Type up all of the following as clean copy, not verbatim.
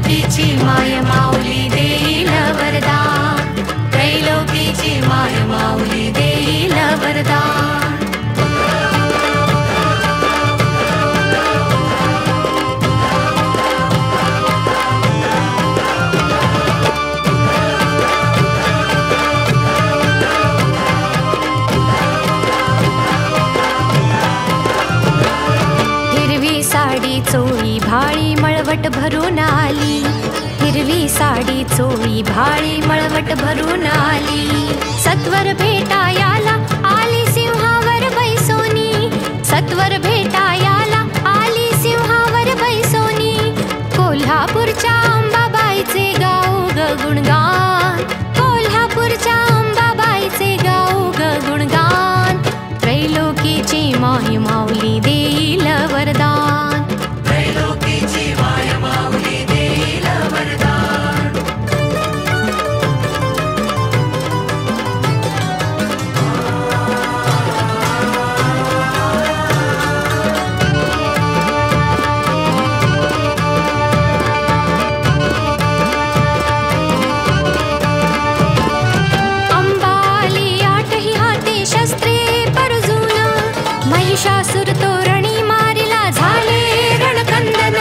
त्रैलोकीची माय माऊली देईल वरदान, त्रैलोकीची माय माऊली देईल वरदान। साडी चोळी भाळी मळवट भरून आली, हिरवी साडी चोळी भाळी मळवट भरून आली। सत्वर भेटायाला आली सिंहावर बैसोनी, सत्वर भेटायाला आली सिंहावर बैसोनी। कोल्हापूरच्या अंबाबाईचे गाऊ ग गुणगान, कोल्हापूरच्या अंबाबाईचे गाऊ ग गुणगान। त्रैलोकीची माय माऊली देईल वरदान, त्रैलोकीची माय माऊली देईल वरदान। अंबाली आठही हाती शस्त्रे परजून, महिषासुर तोरणी मारिला झाले रणकंदन।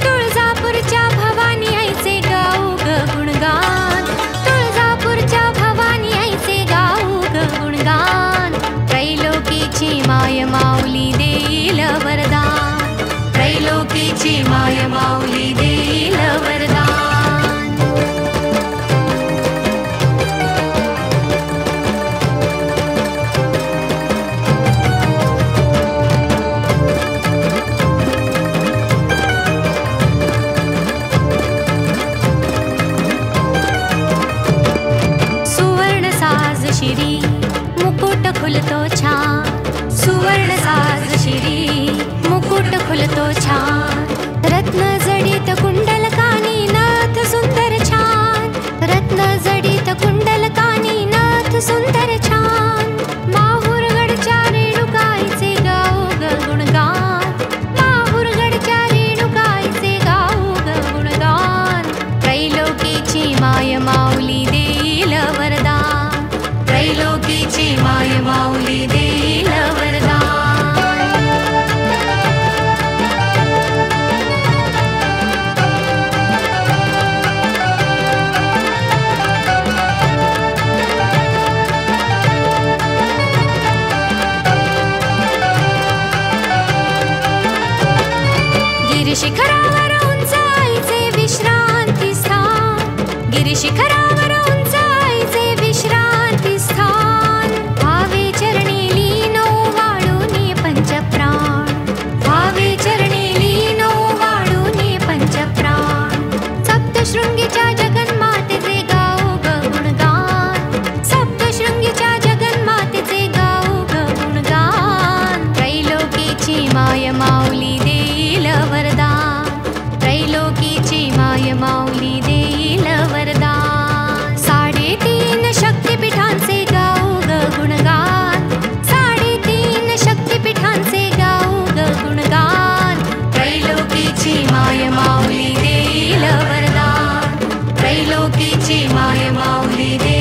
तुळजापूरच्या भवानी आईचे गाऊ ग गुणगान, तुळजापूरच्या भवानी आईचे गाऊ ग गुणगान। त्रैलोकीची माय माऊली देईल वरदान, त्रैलोकीची माय माऊली देईल वरदान। शिरी मुकुट खुलतो छान, सुवर्ण साज शिरी मुकुट खुलतो छान। रत्न जडित कुंडल कानी नाथ सुंदर छान, रत्न जडित कुंडल कानी नाथ सुंदर छान। माहुरगडच्या रेणुकाईचे गाऊ ग गुणगान, माहुरगडच्या रेणुकाईचे गाऊ ग गुणगान। त्रैलोकीची माय माऊली देईल वरदान, त्रैलोकीची माय माऊली देईल वरदान। गिरिशिखरावर उंच आईचे विश्रांती स्थान, गिरिशिखरावर उंच आईचे विश्रांती स्थान। भावे चरणी लीनो वाळूनी पंचप्राण, भावे चरणी लीनो वाळूनी पंचप्राण। सप्तशृंगीच्या जगन्मातेचे गाऊ ग गुणगान, सप्तशृंगीच्या जगन्मातेचे गाऊ ग गुणगान। त्रैलोकीची माय माऊली देईल वरदान, त्रैलोकीची माय माऊली देईल वरदान। 3.5 शक्तिपीठांचे गाऊ ग गुणगान, 3.5 शक्तिपीठांचे गाऊ ग गुणगान। त्रैलोकीची माय माऊली देईल वरदान, त्रैलोकीची माय माऊली देईल